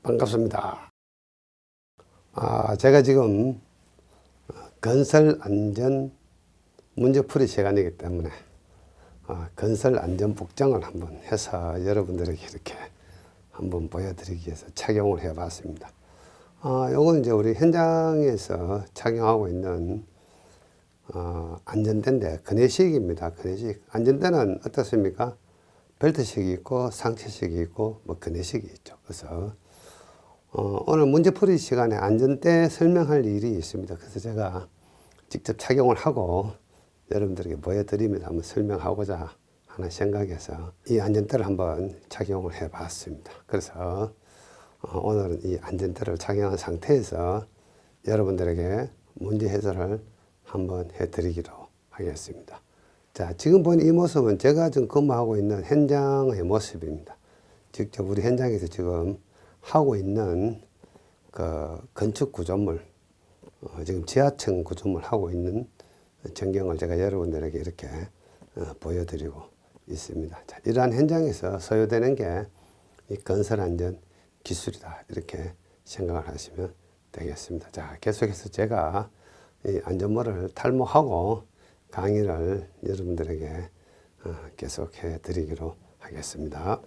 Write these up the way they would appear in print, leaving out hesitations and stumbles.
반갑습니다. 제가 지금 건설 안전 문제풀이 시간이기 때문에 건설 안전 복장을 한번 해서 여러분들에게 이렇게 한번 보여드리기 위해서 착용을 해 봤습니다. 요건 이제 우리 현장에서 착용하고 있는 안전대인데 그네식입니다. 그네식. 안전대는 어떻습니까? 벨트식이 있고 상체식이 있고 뭐 그네식이 있죠. 그래서 오늘 문제풀이 시간에 안전대 설명할 일이 있습니다. 그래서 제가 직접 착용을 하고 여러분들에게 보여드리면서 한번 설명하고자 하는 생각에서 이 안전대를 한번 착용을 해 봤습니다. 그래서 오늘은 이 안전대를 착용한 상태에서 여러분들에게 문제 해설을 한번 해 드리기로 하겠습니다. 자, 지금 보는 이 모습은 제가 지금 근무하고 있는 현장의 모습입니다. 직접 우리 현장에서 지금 하고 있는 그 건축 구조물, 지금 지하층 구조물 하고 있는 전경을 제가 여러분들에게 이렇게 보여드리고 있습니다. 자, 이러한 현장에서 소요되는 게 이 건설 안전 기술이다, 이렇게 생각을 하시면 되겠습니다. 자, 계속해서 제가 이 안전모를 탈모하고 강의를 여러분들에게 계속해 드리기로 하겠습니다.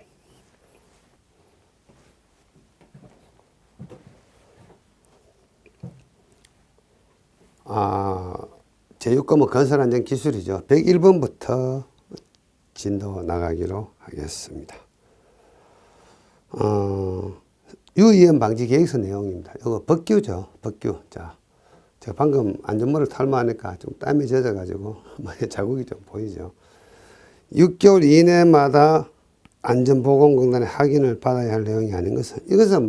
제6과목 건설안전 기술이죠. 101번부터 진도 나가기로 하겠습니다. 유의위험 방지 계획서 내용입니다. 이거 법규죠. 법규. 자, 제가 방금 안전모를 탈모하니까 좀 땀이 젖어가지고 자국이 좀 보이죠. 6개월 이내마다 안전보건공단의 확인을 받아야 할 내용이 아닌 것은, 이것은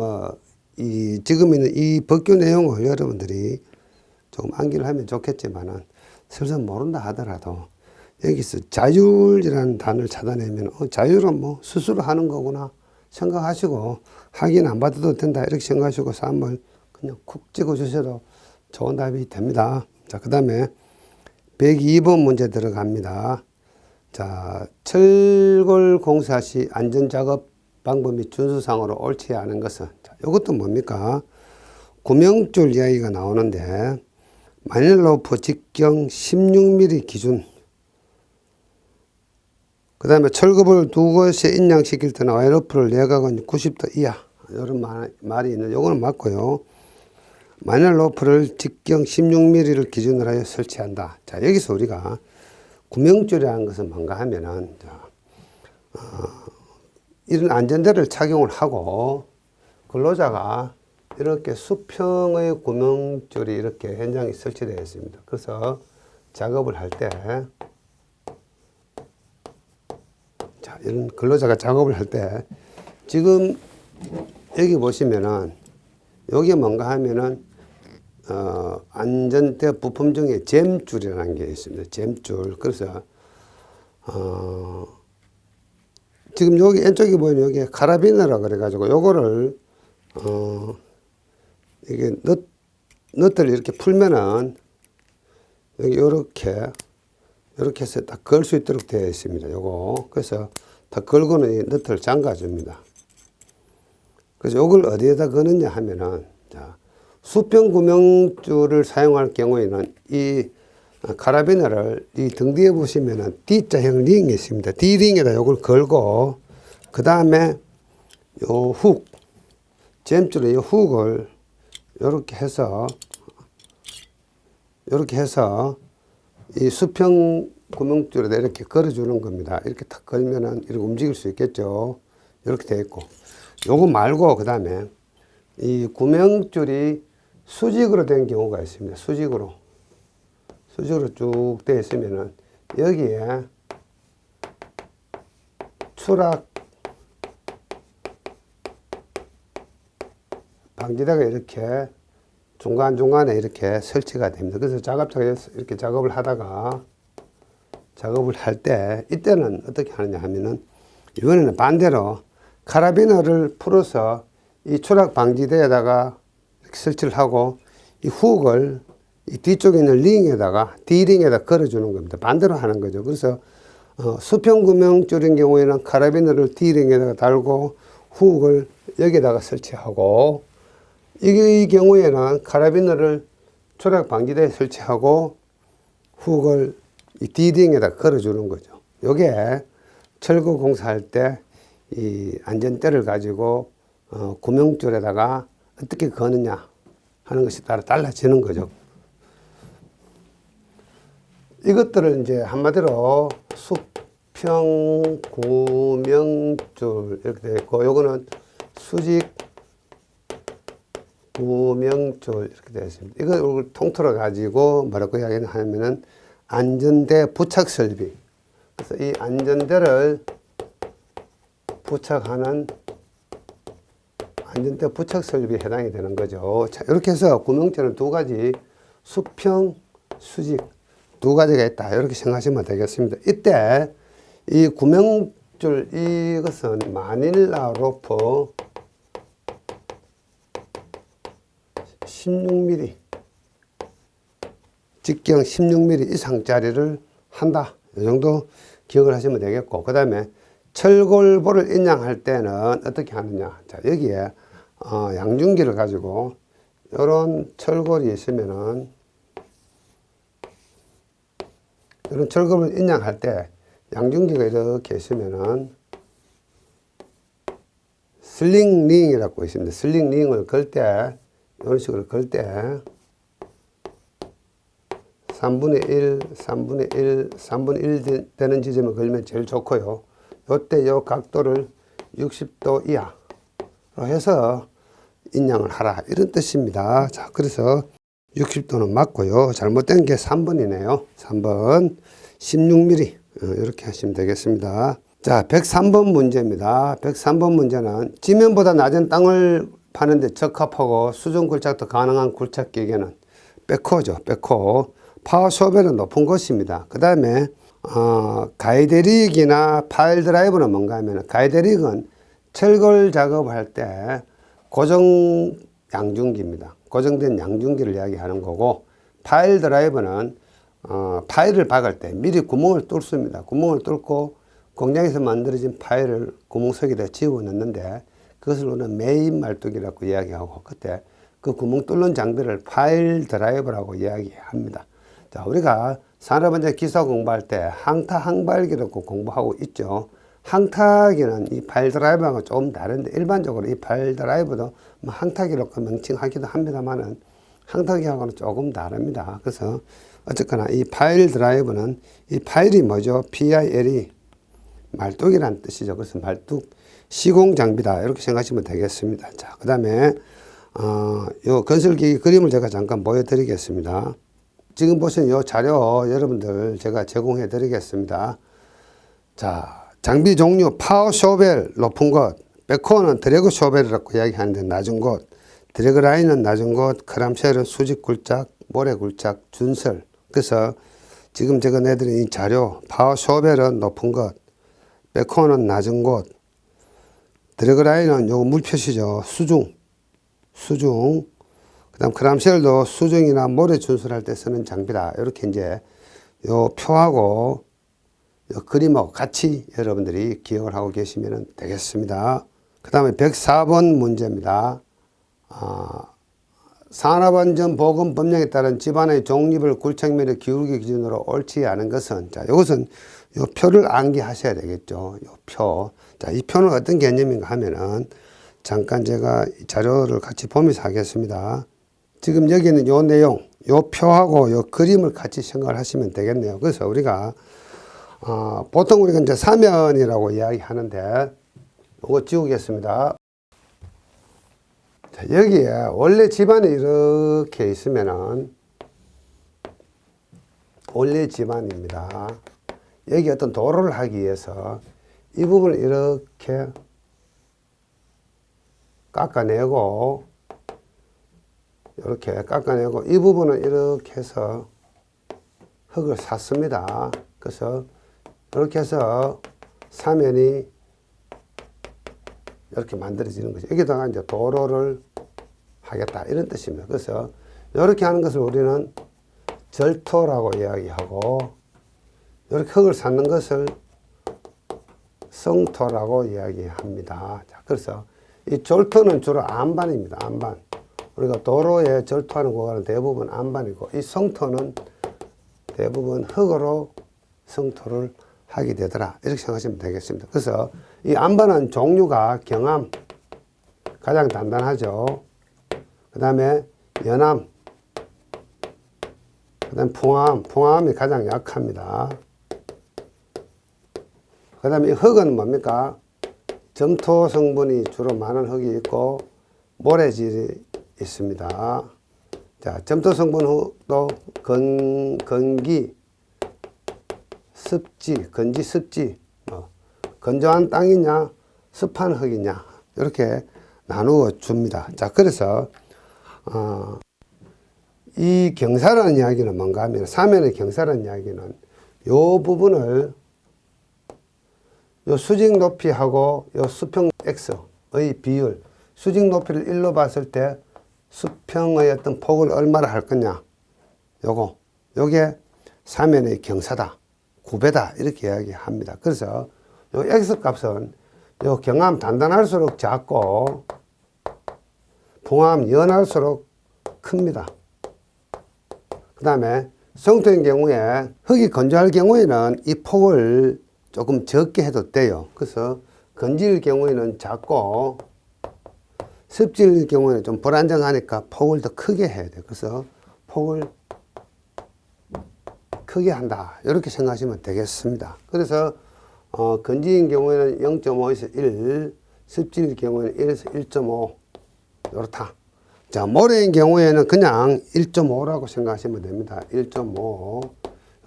지금 있는 이 법규 내용을 여러분들이 조금 암기를 하면 좋겠지만은 설사 모른다 하더라도 여기서 자율이라는 단어를 찾아내면 자율은 뭐 스스로 하는 거구나 생각하시고 확인 안 받아도 된다 이렇게 생각하시고 3을 그냥 쿡 찍어 주셔도 좋은 답이 됩니다. 자, 그 다음에 102번 문제 들어갑니다. 자, 철골 공사 시 안전작업 방법 및 준수상으로 옳지 않은 것은, 자, 이것도 뭡니까? 구명줄 이야기가 나오는데 마닐로프 직경 16mm 기준, 그 다음에 철급을 두 곳에 인양시킬 때는 와이어프를 내각은 90도 이하, 이런 말이 있는데 요거는 맞고요. 마닐로프를 직경 16mm를 기준으로 하여 설치한다. 자, 여기서 우리가 구명줄이라는 것은 뭔가 하면은, 이런 안전대를 착용을 하고 근로자가 이렇게 수평의 구명줄이 이렇게 현장에 설치되어 있습니다. 그래서 작업을 할 때, 자, 이런 근로자가 작업을 할 때, 지금 여기 보시면은, 여기 뭔가 하면은, 안전대 부품 중에 잼줄이라는 게 있습니다. 잼줄. 그래서, 지금 여기 왼쪽에 보이는 여기 카라비너라 그래가지고, 요거를, 이게 너트를 이렇게 풀면은 여기 이렇게 해서 딱 걸 수 있도록 되어 있습니다. 요거. 그래서 다 걸고는 이 너트를 잠가 줍니다. 그래서 요걸 어디에다 거느냐 하면은, 자, 수평 구명줄을 사용할 경우에는 이 카라비너를 이 등 뒤에 보시면은 D자형 링이 있습니다. D링에다 요걸 걸고, 그 다음에 요 훅, 잼줄의 요 훅을 요렇게 해서 이 수평 구명줄에다 이렇게 걸어주는 겁니다. 이렇게 탁 걸면은 이렇게 움직일 수 있겠죠. 이렇게 되어 있고, 요거 말고 그 다음에 이 구명줄이 수직으로 된 경우가 있습니다. 수직으로 쭉 되어 있으면은 여기에 추락 방지대가 이렇게 중간중간에 이렇게 설치가 됩니다. 그래서 작업자가 이렇게 작업을 하다가 작업을 할 때 이때는 어떻게 하느냐 하면은, 이번에는 반대로 카라비너를 풀어서 이 추락 방지대에다가 이렇게 설치를 하고 이 훅을 이 뒤쪽에 있는 링에다가 D링에다 걸어주는 겁니다. 반대로 하는 거죠. 그래서 수평 구명줄인 경우에는 카라비너를 D링에다가 달고 후욱을 여기다가 설치하고, 이 경우에는 카라비너를 조작 방지대에 설치하고 후욱을 이 D등에다 걸어주는 거죠. 요게 철거 공사할 때 이 안전대를 가지고 구명줄에다가 어떻게 거느냐 하는 것이 따라 달라지는 거죠. 이것들을 이제 한마디로 수평 구명줄 이렇게 되어 있고, 요거는 수직 구명줄 이렇게 되어 있습니다. 이걸 통틀어 가지고 뭐라고 이야기하냐면은 안전대 부착 설비. 그래서 이 안전대를 부착하는 안전대 부착 설비에 해당이 되는 거죠. 자, 이렇게 해서 구명줄은 두 가지, 수평, 수직 두 가지가 있다. 이렇게 생각하시면 되겠습니다. 이때 이 구명줄 이것은 마닐라 로프 16mm, 직경 16mm 이상짜리를 한다. 이 정도 기억을 하시면 되겠고, 그 다음에 철골보를 인양할 때는 어떻게 하느냐. 자, 여기에 양중기를 가지고 이런 철골이 있으면은, 이런 철골을 인양할 때 양중기가 이렇게 있으면은 슬링링이라고 있습니다. 슬링링을 걸 때, 이런 식으로 걸 때 3분의 1, 3분의 1, 3분의 1 되는 지점을 걸면 제일 좋고요. 요때 요 각도를 60도 이하로 해서 인양을 하라, 이런 뜻입니다. 자, 그래서 60도는 맞고요. 잘못된 게 3번이네요. 3번 16mm 이렇게 하시면 되겠습니다. 자, 103번 문제입니다. 103번 문제는 지면보다 낮은 땅을 파는데 적합하고 수중 굴착도 가능한 굴착기계는 백호죠. 백호. 파워 쇼벨은 높은 것입니다. 그 다음에 가이드릭이나 파일 드라이브는 뭔가 하면, 가이드릭은 철골 작업할 때 고정 양중기입니다. 고정된 양중기를 이야기하는 거고, 파일 드라이브는 파일을 박을 때 미리 구멍을 뚫습니다. 구멍을 뚫고 공장에서 만들어진 파일을 구멍 속에다 집어넣는데, 그것을 우리는 메인 말뚝이라고 이야기하고, 그때 그 구멍 뚫는 장비를 파일 드라이브라고 이야기합니다. 자, 우리가 산업은행 기사 공부할 때 항타 항발기라고 공부하고 있죠. 항타기는 이 파일 드라이브하고 조금 다른데, 일반적으로 이 파일 드라이브도 뭐 항타기라고 명칭하기도 합니다만은 항타기하고는 조금 다릅니다. 그래서 어쨌거나 이 파일 드라이브는, 이 파일이 뭐죠? PIL이 말뚝이라는 뜻이죠. 그래서 말뚝 시공 장비다, 이렇게 생각하시면 되겠습니다. 자, 그 다음에 요 건설기기 그림을 제가 잠깐 보여드리겠습니다. 지금 보시는 요 자료 여러분들 제가 제공해 드리겠습니다. 자, 장비 종류 파워 쇼벨 높은 것, 백호는 드래그 쇼벨이라고 이야기하는데 낮은 곳, 드래그 라인은 낮은 곳, 크람쉘은 수직 굴착, 모래 굴착, 준설. 그래서 지금 제가 내드린 이 자료, 파워 쇼벨은 높은 것, 백호는 낮은 곳, 드래그 라인은 요 물표시죠. 수중. 그 다음 크람쉘도 수중이나 모래 준설할 때 쓰는 장비다. 이렇게 이제 요 표하고 요 그림하고 같이 여러분들이 기억을 하고 계시면 되겠습니다. 그 다음에 104번 문제입니다. 산업안전보건법령에 따른 집안의 종립을 굴착면의 기울기 기준으로 옳지 않은 것은, 자, 이것은 요 표를 암기하셔야 되겠죠. 요 표. 자, 이 표는 어떤 개념인가 하면은, 잠깐 제가 이 자료를 같이 보면서 하겠습니다. 지금 여기는 요 내용, 요 표하고 요 그림을 같이 생각을 하시면 되겠네요. 그래서 우리가, 보통 우리가 이제 사면이라고 이야기하는데, 요거 지우겠습니다. 자, 여기에 원래 집안이 이렇게 있으면은, 원래 집안입니다. 여기 어떤 도로를 하기 위해서 이 부분을 이렇게 깎아내고, 이렇게 깎아내고, 이 부분은 이렇게 해서 흙을 샀습니다. 그래서 이렇게 해서 사면이 이렇게 만들어지는 거죠. 여기다가 이제 도로를 하겠다, 이런 뜻입니다. 그래서 이렇게 하는 것을 우리는 절토라고 이야기하고, 이렇게 흙을 샀는 것을 성토라고 이야기합니다. 자, 그래서 이 졸토는 주로 안반입니다. 안반. 우리가 도로에 절토하는 구간은 대부분 안반이고, 이 성토는 대부분 흙으로 성토를 하게 되더라. 이렇게 생각하시면 되겠습니다. 그래서 이 안반은 종류가 경암, 가장 단단하죠. 그 다음에 연암, 그 다음에 풍암이 가장 약합니다. 그 다음에 이 흙은 뭡니까? 점토 성분이 주로 많은 흙이 있고, 모래질이 있습니다. 자, 점토 성분 흙도 건기, 습지, 건지 습지, 건조한 땅이냐, 습한 흙이냐, 이렇게 나누어 줍니다. 자, 그래서, 이 경사라는 이야기는 뭔가 하면, 사면의 경사라는 이야기는 요 부분을 요 수직 높이하고 요 수평 x의 비율, 수직 높이를 1로 봤을 때 수평의 어떤 폭을 얼마나 할 거냐, 요게 사면의 경사다, 구배다, 이렇게 이야기합니다. 그래서 요 x 값은 요 경암 단단할수록 작고 풍암 연할수록 큽니다. 그 다음에 성토인 경우에, 흙이 건조할 경우에는 이 폭을 조금 적게 해도 돼요. 그래서 건질 경우에는 작고, 습질 경우에는 좀 불안정하니까 폭을 더 크게 해야 돼요. 그래서 폭을 크게 한다, 이렇게 생각하시면 되겠습니다. 그래서 건지인 경우에는 0.5에서 1, 습질 경우에는 1에서 1.5, 이렇다. 자, 모래인 경우에는 그냥 1.5라고 생각하시면 됩니다. 1.5.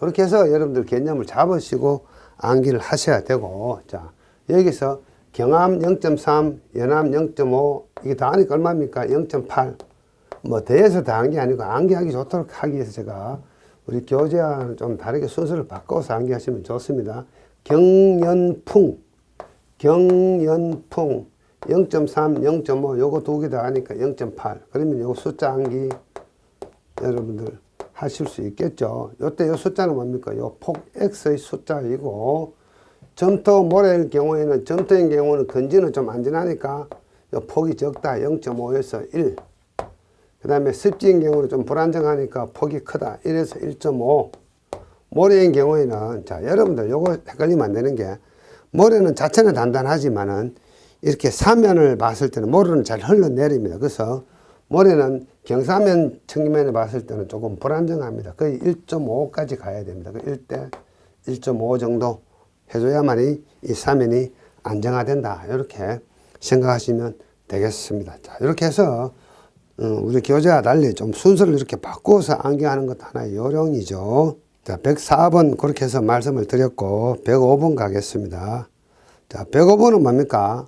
이렇게 해서 여러분들 개념을 잡으시고 암기를 하셔야 되고, 자, 여기서 경암 0.3, 연암 0.5, 이게 다 하니까 얼마입니까? 0.8. 뭐, 더해서 다 한 게 아니고, 암기하기 좋도록 하기 위해서 제가 우리 교재와는 좀 다르게 순서를 바꿔서 암기하시면 좋습니다. 경연풍, 0.3, 0.5, 요거 두 개 다 하니까 0.8. 그러면 요거 숫자 암기 여러분들 하실 수 있겠죠. 요때 요 숫자는 뭡니까? 요 폭 x의 숫자이고, 점토 모래일 경우에는, 점토인 경우는 건지는 좀 안전하니까 요 폭이 적다, 0.5에서 1. 그 다음에 습지인 경우는 좀 불안정하니까 폭이 크다, 1에서 1.5. 모래인 경우에는, 자, 여러분들 요거 헷갈리면 안 되는 게, 모래는 자체는 단단하지만은 이렇게 사면을 봤을 때는 모래는 잘 흘러내립니다. 그래서 모래는 경사면 측면에 봤을 때는 조금 불안정합니다. 거의 1.5까지 가야 됩니다. 1대 1.5 정도 해줘야만이 이 사면이 안정화된다, 이렇게 생각하시면 되겠습니다. 자, 이렇게 해서 우리 교재와 달리 좀 순서를 이렇게 바꿔서 암기하는 것도 하나의 요령이죠. 자, 104번 그렇게 해서 말씀을 드렸고, 105번 가겠습니다. 자, 105번은 뭡니까?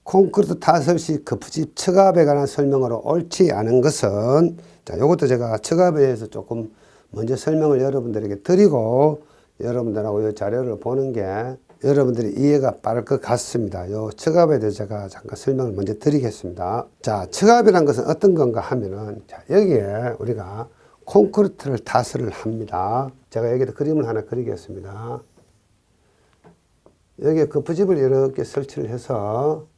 콘크리트 타설 시 거푸집 척압에 관한 설명으로 옳지 않은 것은, 자, 요것도 제가 척압에 대해서 조금 먼저 설명을 여러분들에게 드리고, 여러분들하고 이 자료를 보는 게 여러분들이 이해가 빠를 것 같습니다. 요 척압에 대해서 제가 잠깐 설명을 먼저 드리겠습니다. 자, 척압이란 것은 어떤 건가 하면은, 자, 여기에 우리가 콘크리트를 타설을 합니다. 제가 여기다 그림을 하나 그리겠습니다. 여기에 거푸집을 이렇게 설치를 해서,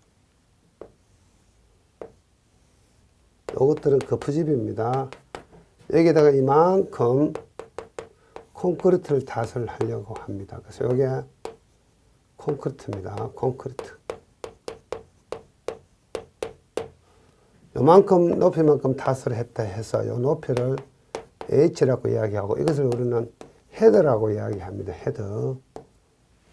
요것들은 거푸집입니다. 여기에다가 이만큼 콘크리트를 타설을 하려고 합니다. 그래서 여기에 콘크리트입니다. 콘크리트. 요만큼 높이만큼 타설을 했다 해서 요 높이를 H라고 이야기하고, 이것을 우리는 헤더라고 이야기합니다. 헤더.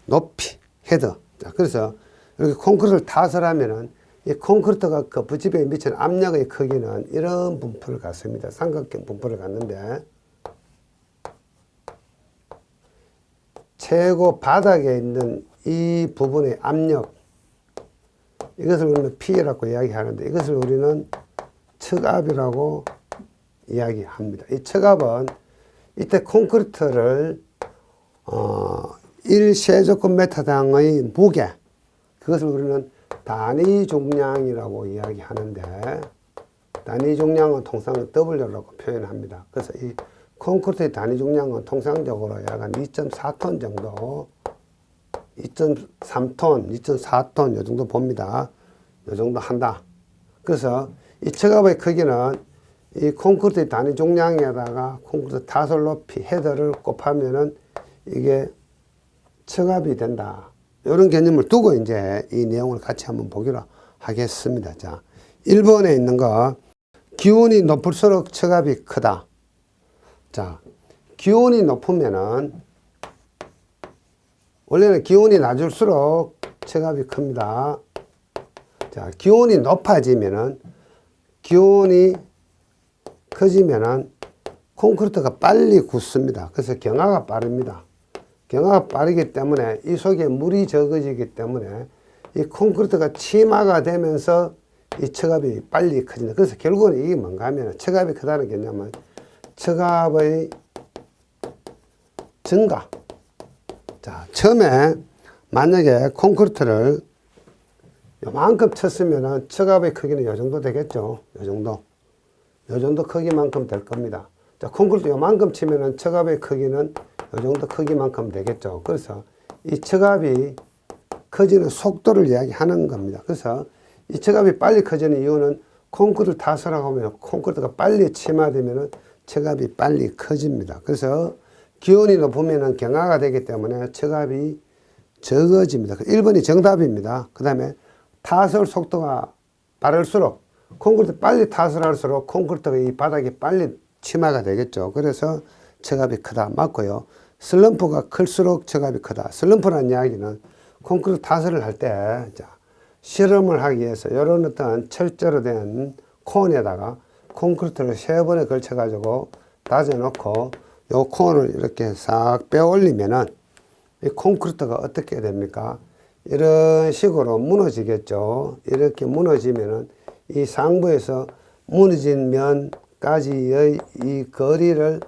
높이, 헤더. 자, 그래서 이렇게 콘크리트를 타설하면은 이 콘크리트가 거푸집에 미치는 압력의 크기는 이런 분포를 갖습니다. 삼각형 분포를 갖는데, 최고 바닥에 있는 이 부분의 압력, 이것을 우리는 P라고 이야기하는데, 이것을 우리는 척압이라고 이야기합니다. 이 척압은 이때 콘크리트를 1세제곱미터당의 무게, 그것을 우리는 단위 중량이라고 이야기하는데, 단위 중량은 통상 W라고 표현합니다. 그래서 이 콘크리트의 단위 중량은 통상적으로 약 한 2.4톤 정도 2.3톤, 2.4톤 요 정도 봅니다. 요 정도 한다. 그래서 이 척압의 크기는 이 콘크리트 단위 중량에다가 콘크리트 타설 높이 헤더를 곱하면은 이게 척압이 된다. 이런 개념을 두고 이제 이 내용을 같이 한번 보기로 하겠습니다. 자, 1번에 있는 거, 기온이 높을수록 척압이 크다. 자, 기온이 높으면은, 원래는 기온이 낮을수록 척압이 큽니다. 자, 기온이 높아지면은, 기온이 커지면은, 콘크리트가 빨리 굳습니다. 그래서 경화가 빠릅니다. 경화가 빠르기 때문에 이 속에 물이 적어지기 때문에 이 콘크리트가 침하가 되면서 이 척압이 빨리 커진다. 그래서 결국은 이게 뭔가 하면 척압이 크다는 개념은 척압의 증가. 자, 처음에 만약에 콘크리트를 요만큼 쳤으면은 척압의 크기는 요 정도 되겠죠. 요 정도. 요 정도 크기만큼 될 겁니다. 자, 콘크리트 요만큼 치면은 척압의 크기는 요 정도 크기만큼 되겠죠. 그래서 이 척압이 커지는 속도를 이야기하는 겁니다. 그래서 이 척압이 빨리 커지는 이유는 콘크리트 타설하고 하면 콘크리트가 빨리 침하되면은 척압이 빨리 커집니다. 그래서 기온이 높으면은 경화가 되기 때문에 척압이 적어집니다. 1번이 정답입니다. 그 다음에 타설 속도가 빠를수록 콘크리트 빨리 타설할수록 콘크리트가 이 바닥에 빨리 침하가 되겠죠. 그래서 척압이 크다. 맞고요. 슬럼프가 클수록 척압이 크다. 슬럼프라는 이야기는 콘크리트 타설을 할 때 실험을 하기 위해서 이런 어떤 철제로 된 콘에다가 콘크리트를 3번에 걸쳐 가지고 다져 놓고 요 콘을 이렇게 싹 빼 올리면은 이 콘크리트가 어떻게 됩니까? 이런 식으로 무너지겠죠. 이렇게 무너지면은 이 상부에서 무너진 면까지의 이 거리를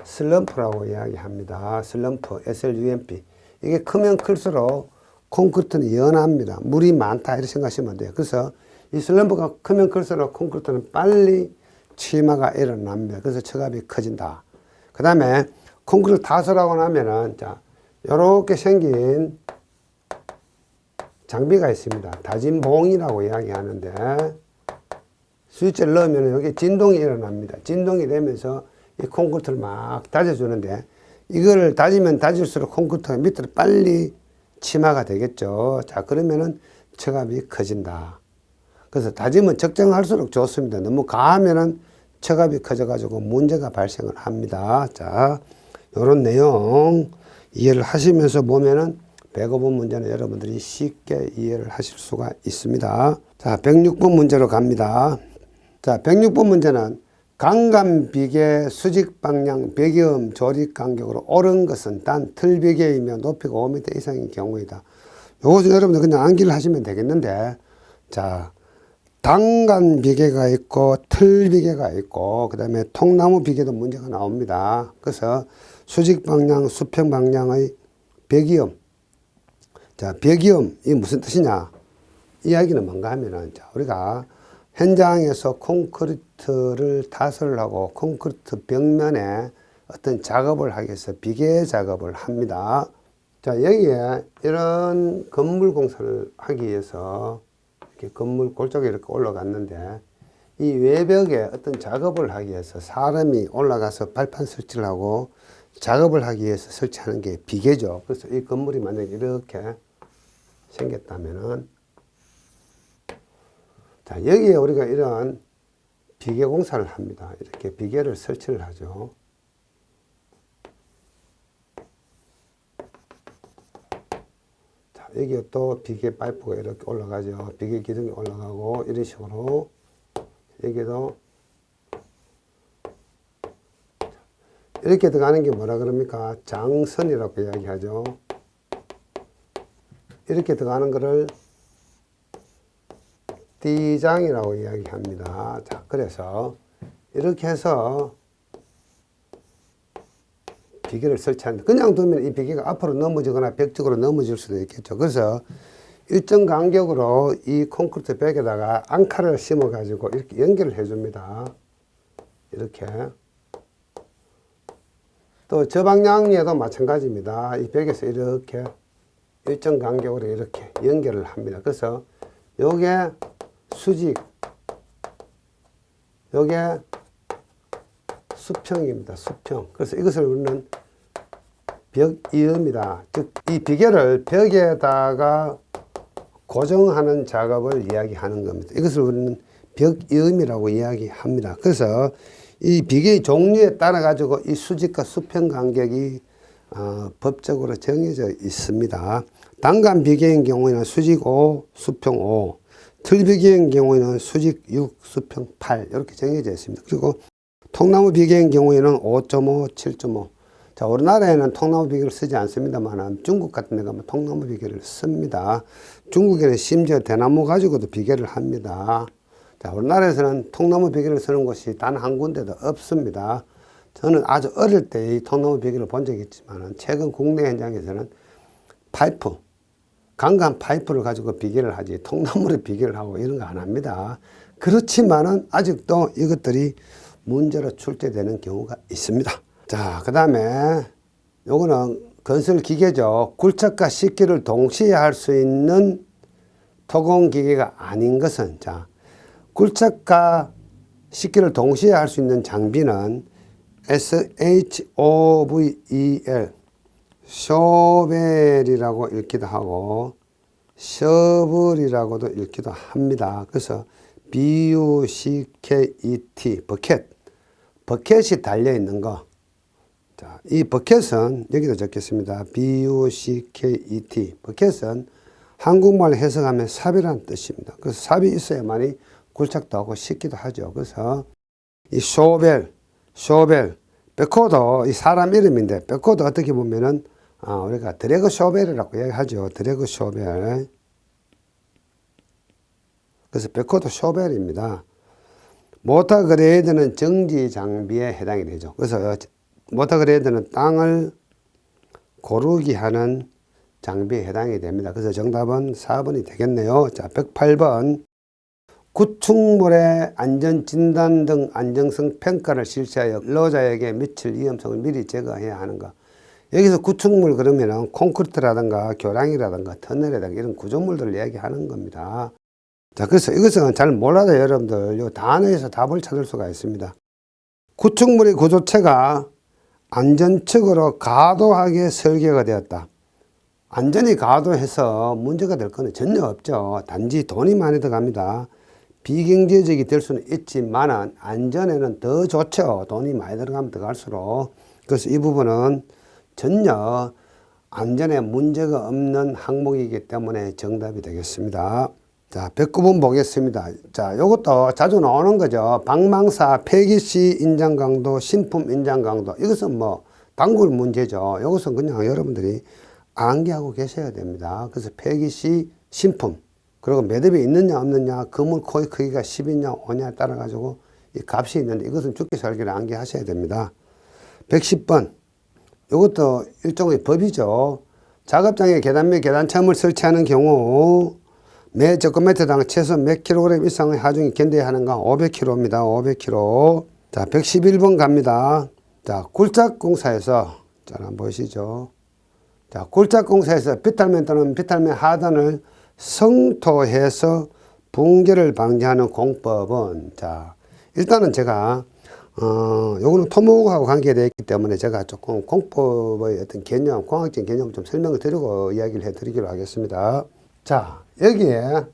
슬럼프라고 이야기합니다. 슬럼프, SLUMP. 이게 크면 클수록 콘크리트는 연합니다. 물이 많다 이렇게 생각하시면 돼요. 그래서 이 슬럼프가 크면 클수록 콘크리트는 빨리 침하가 일어납니다. 그래서 척압이 커진다. 그 다음에 콘크리트 타설하고 나면은 자, 요렇게 생긴 장비가 있습니다. 다짐봉이라고 이야기하는데 스위치를 넣으면 여기 진동이 일어납니다. 진동이 되면서 이 콘크리트를 막 다져주는데 이걸 다지면 다질수록 콘크리트가 밑으로 빨리 침하가 되겠죠. 자, 그러면은 척압이 커진다. 그래서 다지면 적정할수록 좋습니다. 너무 가하면은 척압이 커져가지고 문제가 발생을 합니다. 자, 요런 내용 이해를 하시면서 보면은 105번 문제는 여러분들이 쉽게 이해를 하실 수가 있습니다. 자, 106번 문제로 갑니다. 자, 106번 문제는 강간비계 수직 방향 배기음 조립 간격으로 옳은 것은 단 틀비계이며 높이가 5m 이상인 경우이다. 요것은 여러분들 그냥 암기를 하시면 되겠는데, 자, 단간 비계가 있고 틀비계가 있고 그 다음에 통나무 비계도 문제가 나옵니다. 그래서 수직 방향, 수평 방향의 배기음. 자, 배기음이 무슨 뜻이냐? 이야기는 뭔가 하면은, 자, 우리가 현장에서 콘크리트를 타설을 하고 콘크리트 벽면에 어떤 작업을 하기 위해서 비계 작업을 합니다. 자, 여기에 이런 건물 공사를 하기 위해서 이렇게 건물 골짜기 이렇게 올라갔는데 이 외벽에 어떤 작업을 하기 위해서 사람이 올라가서 발판 설치를 하고 작업을 하기 위해서 설치하는 게 비계죠. 그래서 이 건물이 만약에 이렇게 생겼다면은 자, 여기에 우리가 이런 비계 공사를 합니다. 이렇게 비계를 설치를 하죠. 자, 여기에 또 비계 파이프가 이렇게 올라가죠. 비계 기둥이 올라가고 이런 식으로 여기도 이렇게 들어가는 게 뭐라 그럽니까? 장선이라고 이야기하죠. 이렇게 들어가는 거를 띠장이라고 이야기합니다. 자, 그래서 이렇게 해서 비계를 설치하는데 그냥 두면 이 비계가 앞으로 넘어지거나 벽쪽으로 넘어질 수도 있겠죠. 그래서 일정 간격으로 이 콘크리트 벽에다가 앙카를 심어 가지고 이렇게 연결을 해 줍니다. 이렇게. 또 저 방향에도 마찬가지입니다. 이 벽에서 이렇게 일정 간격으로 이렇게 연결을 합니다. 그래서 요게 수직, 요게 수평입니다. 수평. 그래서 이것을 우리는 벽이음이다. 즉, 이 비계를 벽에다가 고정하는 작업을 이야기하는 겁니다. 이것을 우리는 벽이음이라고 이야기합니다. 그래서 이 비계의 종류에 따라 가지고 이 수직과 수평 간격이 법적으로 정해져 있습니다. 단간 비계인 경우에는 수직 5, 수평 5, 틀 비계인 경우에는 수직 6, 수평 8 이렇게 정해져 있습니다. 그리고 통나무 비계인 경우에는 5.5, 7.5. 자, 우리나라에는 통나무 비계를 쓰지 않습니다만 중국 같은 데 가면 통나무 비계를 씁니다. 중국에는 심지어 대나무 가지고도 비계를 합니다. 자, 우리나라에서는 통나무 비계를 쓰는 곳이 단 한 군데도 없습니다. 저는 아주 어릴 때 이 통나무 비계를 본 적이 있지만 최근 국내 현장에서는 파이프, 강간 파이프를 가지고 비계를 하지 통나무로 비계를 하고 이런 거 안 합니다. 그렇지만은 아직도 이것들이 문제로 출제되는 경우가 있습니다. 자, 그 다음에 요거는 건설 기계죠. 굴착과 씻기를 동시에 할 수 있는 토공 기계가 아닌 것은, 자, 굴착과 씻기를 동시에 할 수 있는 장비는 SHOVEL, 쇼벨이라고 읽기도 하고 셔블이라고도 읽기도 합니다. 그래서 BUCKET, 버켓이 달려 있는 거. 자, 이 버켓은 여기도 적겠습니다. BUCKET, 버켓은 한국말 해석하면 삽이라는 뜻입니다. 그래서 삽이 있어야만이 굴착도 하고 씻기도 하죠. 그래서 이 쇼벨, 백호도 이 사람 이름인데, 백호도 어떻게 보면은 우리가 드래그 쇼벨이라고 얘기하죠. 드래그 쇼벨. 그래서 백호도 쇼벨입니다. 모터 그레이드는 정지 장비에 해당이 되죠. 그래서 모터 그레이드는 땅을 고르기 하는 장비에 해당이 됩니다. 그래서 정답은 4번이 되겠네요. 자, 108번. 구축물의 안전진단 등 안정성 평가를 실시하여 근로자에게 미칠 위험성을 미리 제거해야 하는 것. 여기서 구축물 그러면은 콘크리트라든가 교량이라든가 터널이라든가 이런 구조물들을 얘기하는 겁니다. 자, 그래서 이것은 잘 몰라도 여러분들 이 단어에서 답을 찾을 수가 있습니다. 구축물의 구조체가 안전측으로 과도하게 설계가 되었다. 안전이 과도해서 문제가 될 건 전혀 없죠. 단지 돈이 많이 들어갑니다. 비경제적이 될 수는 있지만 안전에는 더 좋죠. 돈이 많이 들어가면 들어갈수록. 그래서 이 부분은 전혀 안전에 문제가 없는 항목이기 때문에 정답이 되겠습니다. 자, 109번 보겠습니다. 자, 요것도 자주 나오는 거죠. 방망사 폐기시 인장 강도, 신품 인장 강도. 이것은 뭐 단골 문제죠. 이것은 그냥 여러분들이 암기하고 계셔야 됩니다. 그래서 폐기시 신품, 그리고 매듭이 있느냐 없느냐, 그물 코의 크기가 10이냐 5냐에 따라 가지고 이 값이 있는데 이것은 죽기 살기를 암기하셔야 됩니다. 110번. 이것도 일종의 법이죠. 작업장에 계단며 계단참을 설치하는 경우 매 제곱미터당 최소 몇 킬로그램 이상의 하중이 견뎌야 하는가? 500kg입니다. 500kg. 자, 111번 갑니다. 자, 굴착공사에서, 자, 한번 보시죠. 자, 굴착공사에서 비탈면 또는 비탈면 하단을 성토해서 붕괴를 방지하는 공법은, 자, 일단은 제가, 요거는 토목하고 관계되어 있기 때문에 제가 조금 공법의 어떤 개념, 공학적인 개념을 좀 설명을 드리고 이야기를 해 드리기로 하겠습니다. 자, 여기에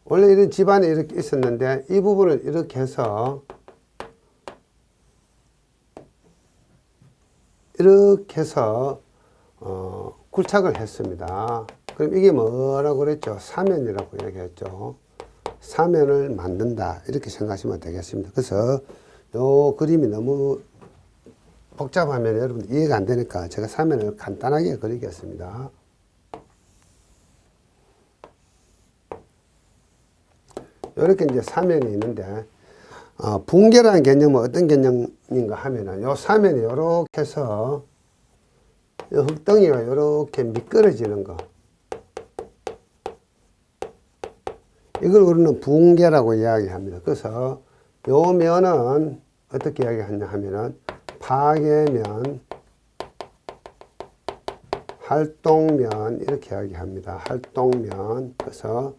원래 이런 집안이 이렇게 있었는데 이 부분을 이렇게 해서 굴착을 했습니다. 그럼 이게 뭐라고 그랬죠? 사면이라고 얘기했죠. 사면을 만든다 이렇게 생각하시면 되겠습니다. 그래서 요 그림이 너무 복잡하면 여러분 이해가 안 되니까 제가 사면을 간단하게 그리겠습니다. 이렇게 이제 사면이 있는데 붕괴라는 개념은 어떤 개념인가 하면은 요 사면이 이렇게 해서 요 흙덩이가 이렇게 미끄러지는 거, 이걸 우리는 붕괴라고 이야기합니다. 그래서 요 면은 어떻게 이야기하냐 하면은 파괴면, 활동면 이렇게 이야기합니다. 활동면. 그래서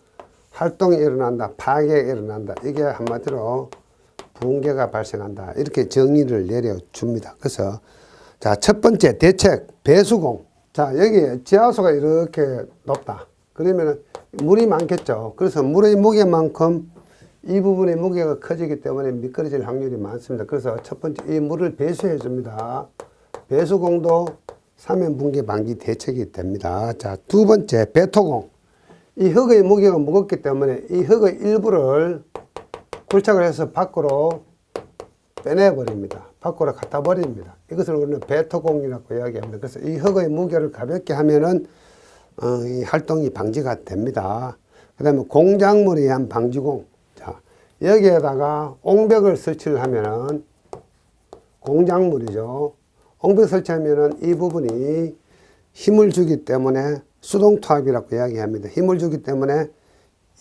활동이 일어난다, 파괴가 일어난다. 이게 한마디로 붕괴가 발생한다. 이렇게 정의를 내려줍니다. 그래서 자, 첫 번째 대책 배수공. 자, 여기 지하수가 이렇게 높다. 그러면 물이 많겠죠. 그래서 물의 무게만큼 이 부분의 무게가 커지기 때문에 미끄러질 확률이 많습니다. 그래서 첫 번째 이 물을 배수해 줍니다. 배수공도 사면 붕괴 방지 대책이 됩니다. 자, 두 번째 배토공. 이 흙의 무게가 무겁기 때문에 이 흙의 일부를 굴착을 해서 밖으로 빼내버립니다. 밖으로 갖다 버립니다. 이것을 우리는 배토공이라고 이야기합니다. 그래서 이 흙의 무게를 가볍게 하면은 이 활동이 방지가 됩니다. 그 다음에 공작물에 의한 방지공. 자, 여기에다가 옹벽을 설치를 하면은 공작물이죠. 옹벽 설치하면은 이 부분이 힘을 주기 때문에 수동투합이라고 이야기합니다. 힘을 주기 때문에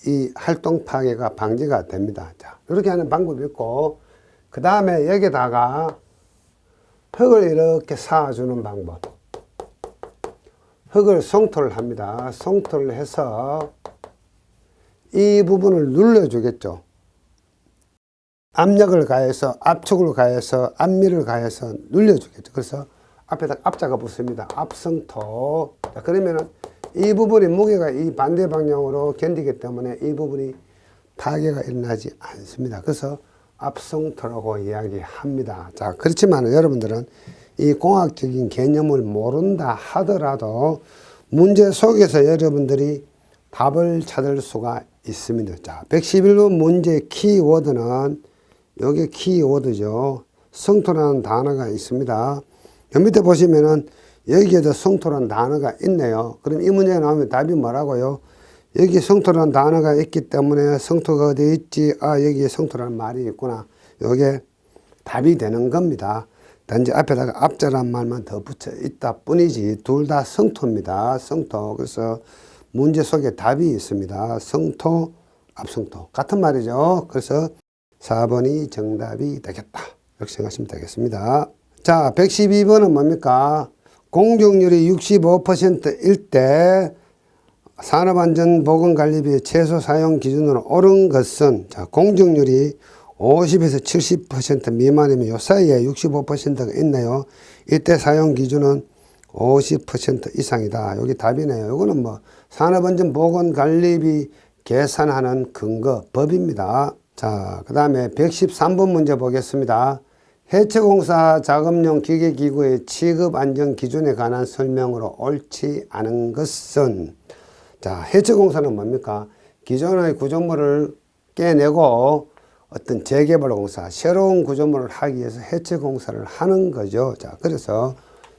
이 활동 파괴가 방지가 됩니다. 자, 이렇게 하는 방법이 있고, 그 다음에 여기다가 흙을 이렇게 쌓아주는 방법. 흙을 성토를 합니다. 성토를 해서 이 부분을 눌러주겠죠. 압력을 가해서, 압축을 가해서, 압미를 가해서 눌려주겠죠. 그래서 앞에다 앞자가 붙습니다. 앞성토. 자, 그러면은 이 부분의 무게가 이 반대 방향으로 견디기 때문에 이 부분이 파괴가 일어나지 않습니다. 그래서 앞성토라고 이야기합니다. 자, 그렇지만 여러분들은 이 공학적인 개념을 모른다 하더라도 문제 속에서 여러분들이 답을 찾을 수가 있습니다. 자, 111번 문제 키워드는 여기 키워드죠. 성토라는 단어가 있습니다. 여 밑에 보시면은 여기에도 성토라는 단어가 있네요. 그럼 이 문제가 나오면 답이 뭐라고요? 여기 성토라는 단어가 있기 때문에 성토가 어디 있지? 아, 여기에 성토라는 말이 있구나. 이게 답이 되는 겁니다. 단지 앞에다가 앞자란 말만 더 붙여 있다 뿐이지 둘 다 성토입니다. 성토. 그래서 문제 속에 답이 있습니다. 성토, 앞성토. 같은 말이죠. 그래서 4번이 정답이 되겠다. 이렇게 생각하시면 되겠습니다. 자, 112번은 뭡니까? 공정률이 65%일 때 산업안전보건관리비 최소 사용 기준으로 옳은 것은, 자, 공정률이 50에서 70% 미만이면 요 사이에 65%가 있네요. 이때 사용 기준은 50% 이상이다. 여기 답이네요. 이거는 뭐 산업안전보건관리비 계산하는 근거 법입니다. 자, 그 다음에 113번 문제 보겠습니다. 해체공사 작업용 기계기구의 취급안전기준에 관한 설명으로 옳지 않은 것은, 자, 해체공사는 뭡니까? 기존의 구조물을 깨내고 어떤 재개발 공사, 새로운 구조물을 하기 위해서 해체공사를 하는 거죠. 자, 그래서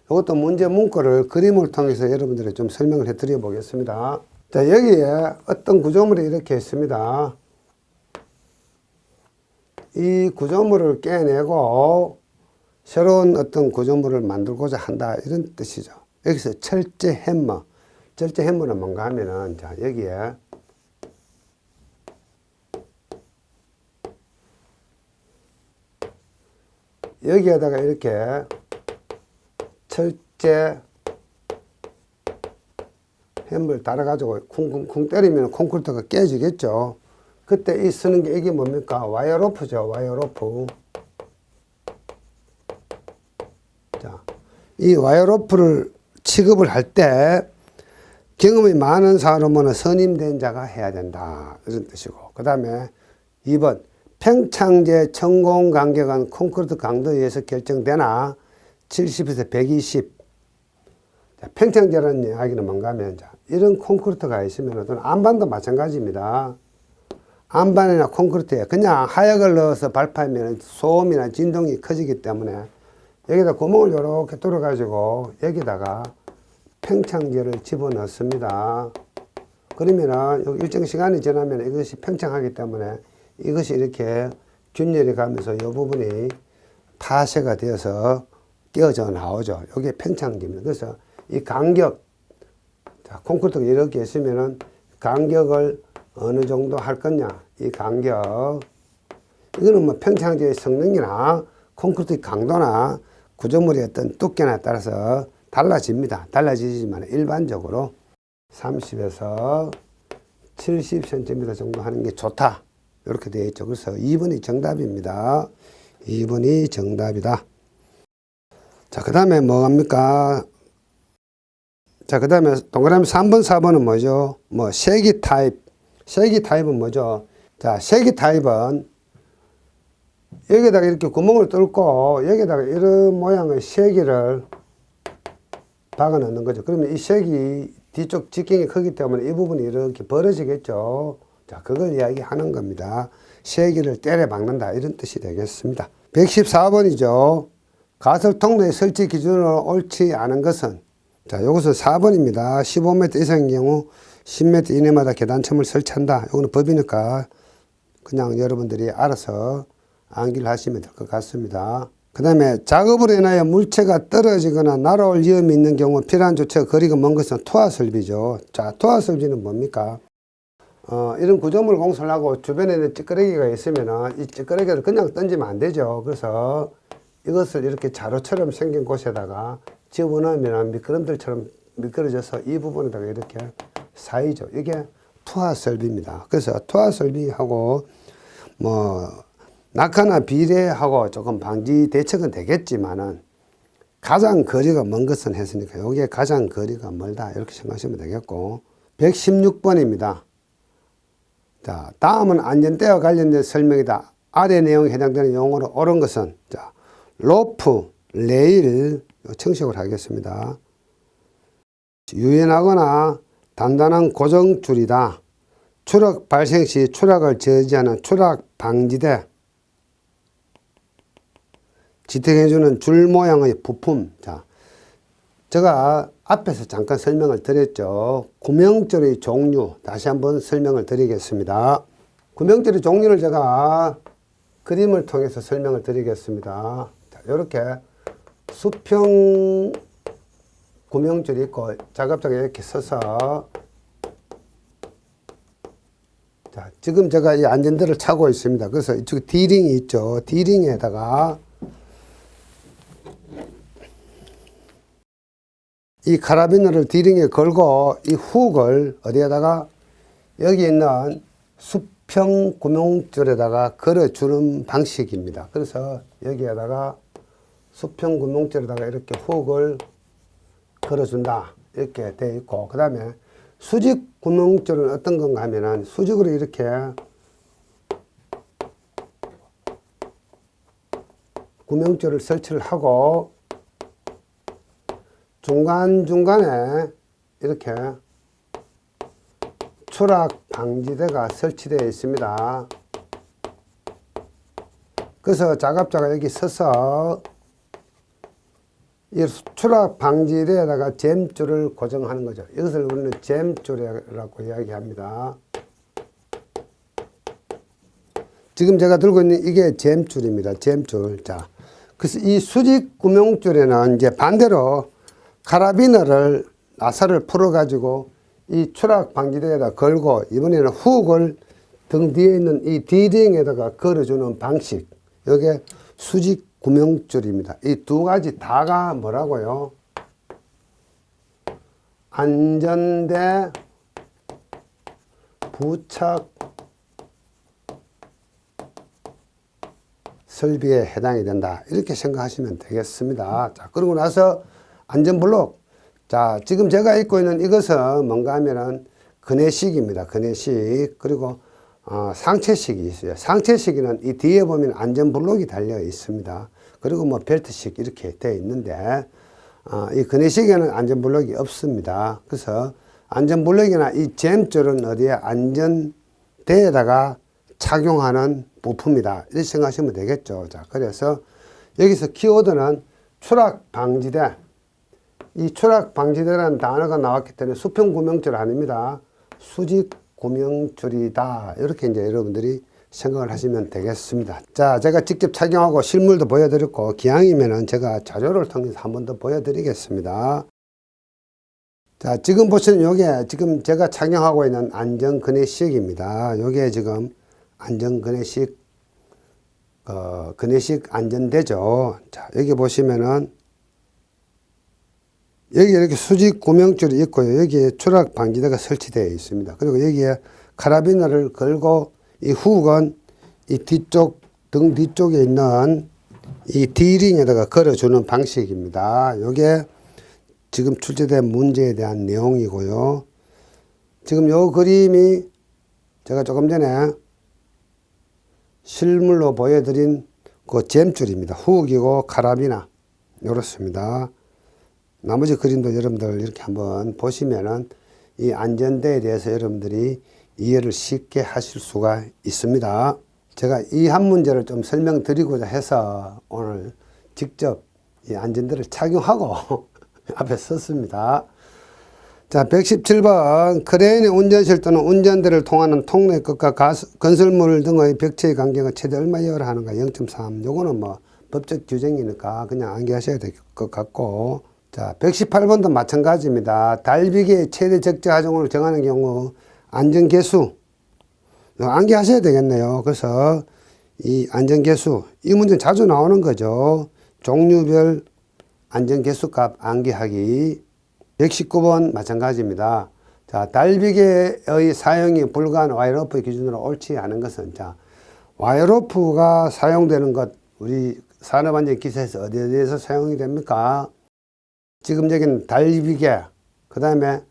이것도 문제 문구를 그림을 통해서 여러분들이 좀 설명을 해 드려 보겠습니다. 자, 여기에 어떤 구조물이 이렇게 있습니다. 이 구조물을 깨내고 새로운 어떤 구조물을 만들고자 한다, 이런 뜻이죠. 여기서 철제 햄머. 철제 햄머는 뭔가 하면은, 자, 여기에 여기에다가 이렇게 철제 햄머를 달아가지고 쿵쿵쿵 때리면 콘크리트가 깨지겠죠. 그때 이 쓰는 게 이게 뭡니까? 와이어로프죠. 와이어로프. 자, 이 와이어로프를 취급을 할 때 경험이 많은 사람은 선임된 자가 해야 된다, 이런 뜻이고, 그 다음에 2번 평창제 천공 간격은 콘크리트 강도에 의해서 결정되나 70에서 120. 자, 평창제라는 이야기는 뭔가 하면, 자, 이런 콘크리트가 있으면 안반도 마찬가지입니다. 안반이나 콘크리트에 그냥 하역을 넣어서 발파하면 소음이나 진동이 커지기 때문에 여기다 구멍을 이렇게 뚫어가지고 여기다가 평창제를 집어넣습니다. 그러면은 일정 시간이 지나면 이것이 평창하기 때문에 이것이 이렇게 균열이 가면서 이 부분이 파쇄가 되어서 깨어져 나오죠. 이게 평창제입니다. 그래서 이 간격, 자, 콘크리트가 이렇게 있으면은 간격을 어느 정도 할 거냐, 이 간격. 이거는 뭐 평창제의 성능이나 콘크리트의 강도나 구조물의 어떤 두께나 따라서 달라집니다. 달라지지만 일반적으로 30에서 70cm 정도 하는 게 좋다. 이렇게 되어 있죠. 그래서 2번이 정답입니다. 2번이 정답이다. 자, 그 다음에 뭐 합니까? 자, 그 다음에 동그라미 3번, 4번은 뭐죠? 뭐, 세기 타입. 세기 타입은 뭐죠? 자, 세기 타입은 여기다가 이렇게 구멍을 뚫고 여기다가 이런 모양의 세기를 박아 넣는 거죠. 그러면 이 색이 뒤쪽 직경이 크기 때문에 이 부분이 이렇게 벌어지겠죠. 자, 그걸 이야기하는 겁니다. 세기를 때려 박는다. 이런 뜻이 되겠습니다. 114번이죠. 가설 통로의 설치 기준으로 옳지 않은 것은? 자, 요것은 4번입니다. 15m 이상의 경우 10m 이내마다 계단첨을 설치한다. 요거는 법이니까 그냥 여러분들이 알아서 암기를 하시면 될 것 같습니다. 그 다음에 작업으로 인하여 물체가 떨어지거나 날아올 위험이 있는 경우 필요한 조치가 거리가 먼 것은 투하설비죠. 자, 투하설비는 뭡니까? 이런 구조물 공사를 하고 주변에 찌끄러기가 있으면 이 찌끄러기를 그냥 던지면 안 되죠. 그래서 이것을 이렇게 자루처럼 생긴 곳에다가 집어넣으면 미끄럼들처럼 미끄러져서 이 부분에다가 이렇게 쌓이죠. 이게 투하설비입니다. 그래서 투하설비하고 뭐 낙하나 비례하고 조금 방지 대책은 되겠지만은 가장 거리가 먼 것은 했으니까 여기에 가장 거리가 멀다 이렇게 생각하시면 되겠고 116번입니다. 자, 다음은 안전대와 관련된 설명이다. 아래 내용에 해당되는 용어로 옳은 것은 자, 로프, 레일 청식을 하겠습니다. 유연하거나 단단한 고정줄이다. 추락 발생 시 추락을 저지하는 추락 방지대. 지탱해주는 줄 모양의 부품. 자, 제가 앞에서 잠깐 설명을 드렸죠. 구명줄의 종류 다시 한번 설명을 드리겠습니다. 구명줄의 종류를 제가 그림을 통해서 설명을 드리겠습니다. 자, 이렇게 수평 구명줄이 있고 작업자가 이렇게 서서 자, 지금 제가 이 안전대를 차고 있습니다. 그래서 이쪽에 D링이 있죠. D링에다가 이 카라비너를 D링에 걸고 이 훅을 어디에다가 여기 있는 수평 구명줄에다가 걸어주는 방식입니다. 그래서 여기에다가 수평 구명줄에다가 이렇게 훅을 걸어준다. 이렇게 되어 있고, 그 다음에 수직 구명줄은 어떤 건가 하면은 수직으로 이렇게 구명줄을 설치를 하고 중간중간에 이렇게 추락 방지대가 설치되어 있습니다. 그래서 작업자가 여기 서서 이 추락 방지대에다가 잼줄을 고정하는 거죠. 이것을 우리는 잼줄이라고 이야기합니다. 지금 제가 들고 있는 이게 잼줄입니다. 잼줄. 자, 그래서 이 수직 구명줄에는 이제 반대로 카라비너를 나사를 풀어가지고 이 추락 방지대에다 걸고 이번에는 훅을 등 뒤에 있는 이 D링에다가 걸어주는 방식. 이게 수직 구명줄입니다. 이 두 가지 다가 뭐라고요? 안전대 부착 설비에 해당이 된다. 이렇게 생각하시면 되겠습니다. 자, 그러고 나서 안전블록. 자, 지금 제가 입고 있는 이것은 뭔가 하면은 그네식입니다. 그네식. 그리고 상체식이 있어요. 상체식에는 이 뒤에 보면 안전블록이 달려 있습니다. 그리고 뭐 벨트식 이렇게 되어 있는데 이 그네식에는 안전블록이 없습니다. 그래서 안전블록이나 이 잼줄은 어디에 안전대에다가 착용하는 부품이다. 이렇게 생각하시면 되겠죠. 자, 그래서 여기서 키워드는 추락 방지대. 이 추락 방지대라는 단어가 나왔기 때문에 수평 구명줄 아닙니다. 수직 구명줄이다. 이렇게 이제 여러분들이 생각을 하시면 되겠습니다. 자, 제가 직접 착용하고 실물도 보여드렸고, 기왕이면은 제가 자료를 통해서 한 번 더 보여드리겠습니다. 자, 지금 보시는 요게 지금 제가 착용하고 있는 안전그네식입니다. 요게 지금 안전그네식, 그네식 안전대죠. 자, 여기 보시면은 여기 이렇게 수직 구명줄이 있고요. 여기에 추락 방지대가 설치되어 있습니다. 그리고 여기에 카라비너를 걸고 이 훅은 이 뒤쪽, 등 뒤쪽에 있는 이 D링에다가 걸어주는 방식입니다. 이게 지금 출제된 문제에 대한 내용이고요. 지금 요 그림이 제가 조금 전에 실물로 보여드린 그 잼줄입니다. 훅이고 카라비나 이렇습니다. 나머지 그림도 여러분들 이렇게 한번 보시면은 이 안전대에 대해서 여러분들이 이해를 쉽게 하실 수가 있습니다. 제가 이 한 문제를 좀 설명드리고자 해서 오늘 직접 이 안전대를 착용하고 앞에 섰습니다. 자, 117번 크레인의 운전실 또는 운전대를 통하는 통로의 끝과 건설물 등의 벽체의 간격은 최대 얼마여야 하는가? 0.3. 요거는 뭐 법적 규정이니까 그냥 암기하셔야 될 것 같고, 자, 118번도 마찬가지입니다. 달비기의 최대 적재 하중을 정하는 경우 안전계수 암기하셔야 되겠네요. 그래서 이 안전계수, 이 문제는 자주 나오는 거죠. 종류별 안전계수값 암기하기. 119번 마찬가지입니다. 자, 달비기의 사용이 불가한 와이어로프의 기준으로 옳지 않은 것은, 자, 와이어로프가 사용되는 것, 우리 산업안전기사에서 어디에서 사용이 됩니까? 지금 여기는 달비기, 그 다음에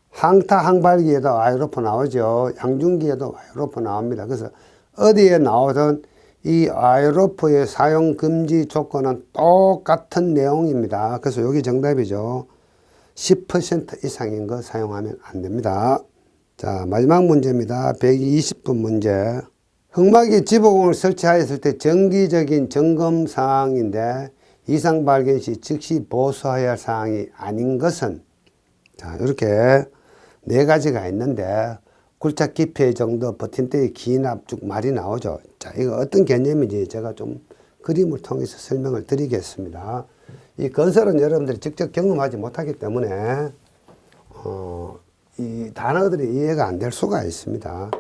항타 항발기에도 와이어로프 나오죠. 양중기에도 와이어로프 나옵니다. 그래서 어디에 나오든 이 와이어로프의 사용 금지 조건은 똑같은 내용입니다. 그래서 여기 정답이죠. 10% 이상인 거 사용하면 안 됩니다. 자, 마지막 문제입니다. 120번 문제. 흑막이 지보공을 설치하였을 때 정기적인 점검 사항인데 이상 발견 시 즉시 보수해야 할 사항이 아닌 것은, 자, 이렇게 네 가지가 있는데 굴착 깊이 정도, 버팀대의 기납 쭉 말이 나오죠. 자, 이거 어떤 개념인지 제가 좀 그림을 통해서 설명을 드리겠습니다. 이 건설은 여러분들이 직접 경험하지 못하기 때문에 이 단어들이 이해가 안 될 수가 있습니다.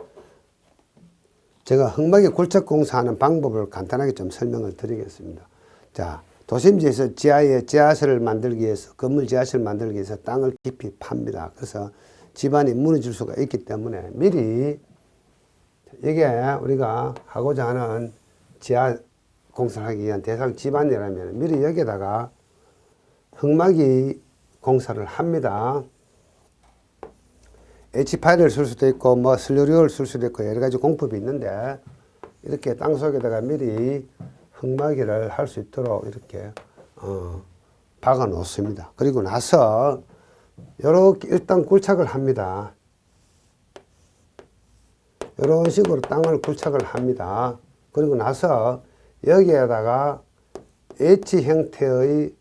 제가 흙막에 굴착 공사하는 방법을 간단하게 좀 설명을 드리겠습니다. 자, 도심지에서 지하에 지하실을 만들기 위해서, 건물 지하실을 만들기 위해서 땅을 깊이 팝니다. 그래서 집안이 무너질 수가 있기 때문에 미리, 이게 우리가 하고자 하는 지하 공사를 하기 위한 대상 집안이라면 미리 여기에다가 흙막이 공사를 합니다. H8을 쓸 수도 있고 뭐 슬러리를 쓸 수도 있고 여러 가지 공법이 있는데, 이렇게 땅 속에다가 미리 흙막이를 할 수 있도록 이렇게 박아 놓습니다. 그리고 나서 이렇게 일단 굴착을 합니다. 이런 식으로 땅을 굴착을 합니다. 그리고 나서 여기에다가 H 형태의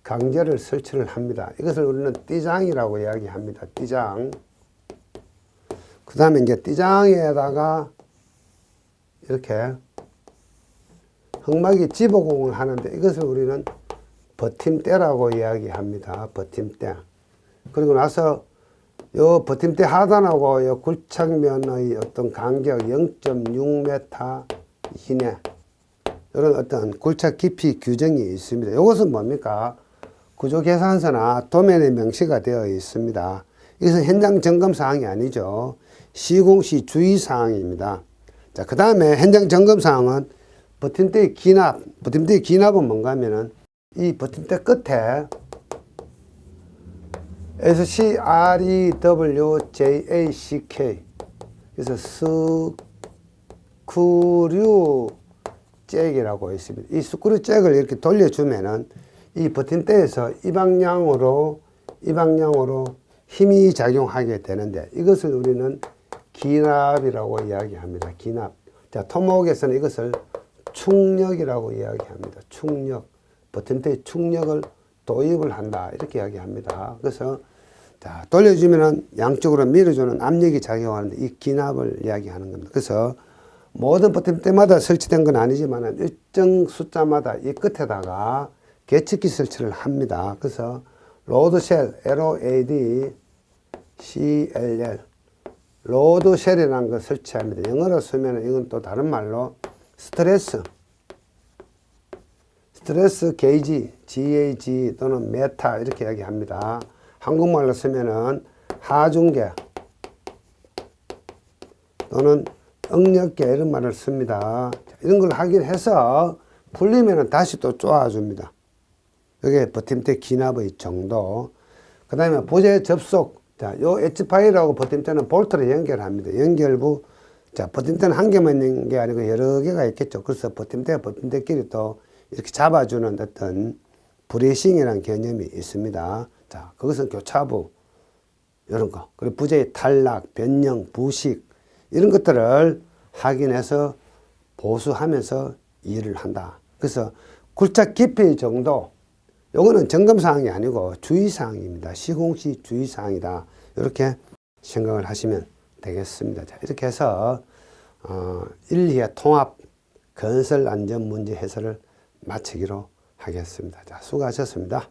강제를 설치를 합니다. 이것을 우리는 띠장이라고 이야기합니다. 띠장. 그 다음에 이제 띠장에다가 이렇게 흙막이 집어공을 하는데 이것을 우리는 버팀대라고 이야기합니다. 버팀대. 그리고 나서 요 버팀대 하단하고 요 굴착면의 어떤 간격 0.6m 이내, 이런 어떤 굴착 깊이 규정이 있습니다. 이것은 뭡니까? 구조계산서나 도면에 명시가 되어 있습니다. 이것은 현장 점검 사항이 아니죠. 시공시 주의사항입니다. 자, 그 다음에 현장 점검 사항은 버팀대의 기납. 버팀대의 기납은 뭔가 하면은 이 버팀대 끝에 SCREWJACK, 그래서 스크류 잭이라고 있습니다. 이 스크류 잭을 이렇게 돌려주면은 이 버팀대에서 이 방향으로 힘이 작용하게 되는데, 이것을 우리는 기납이라고 이야기합니다. 기납. 자, 토목에서는 이것을 충력이라고 이야기합니다. 충력. 버팀대의 충력을 도입을 한다, 이렇게 이야기합니다. 그래서 자, 돌려주면은 양쪽으로 밀어주는 압력이 작용하는데 이 기납을 이야기하는 겁니다. 그래서 모든 버팀대마다 설치된 건 아니지만 일정 숫자마다 이 끝에다가 계측기 설치를 합니다. 그래서 로드쉘, LOAD, CLL, 로드쉘이라는 걸 설치합니다. 영어로 쓰면 이건 또 다른 말로 스트레스 스트레스 게이지, GAG 또는 메타 이렇게 이야기합니다. 한국말로 쓰면은 하중계 또는 응력계 이런 말을 씁니다. 이런 걸 확인해서 풀리면은 다시 또 쪼아줍니다. 이게 버팀대 기납의 정도. 그 다음에 부재 접속. 자, 요 H 파일하고 버팀대는 볼트를 연결합니다. 연결부. 자, 버팀대는 한 개만 있는 게 아니고 여러 개가 있겠죠. 그래서 버팀대끼리 또 이렇게 잡아주는 어떤 브레이싱이라는 개념이 있습니다. 자, 그것은 교차부. 이런 거. 그리고 부재의 탈락, 변형, 부식. 이런 것들을 확인해서 보수하면서 일을 한다. 그래서 굴착 깊이 정도. 요거는 점검사항이 아니고 주의사항입니다. 시공시 주의사항이다. 이렇게 생각을 하시면 되겠습니다. 자, 이렇게 해서 1, 2회 통합 건설 안전 문제 해설을 마치기로 하겠습니다. 자, 수고하셨습니다.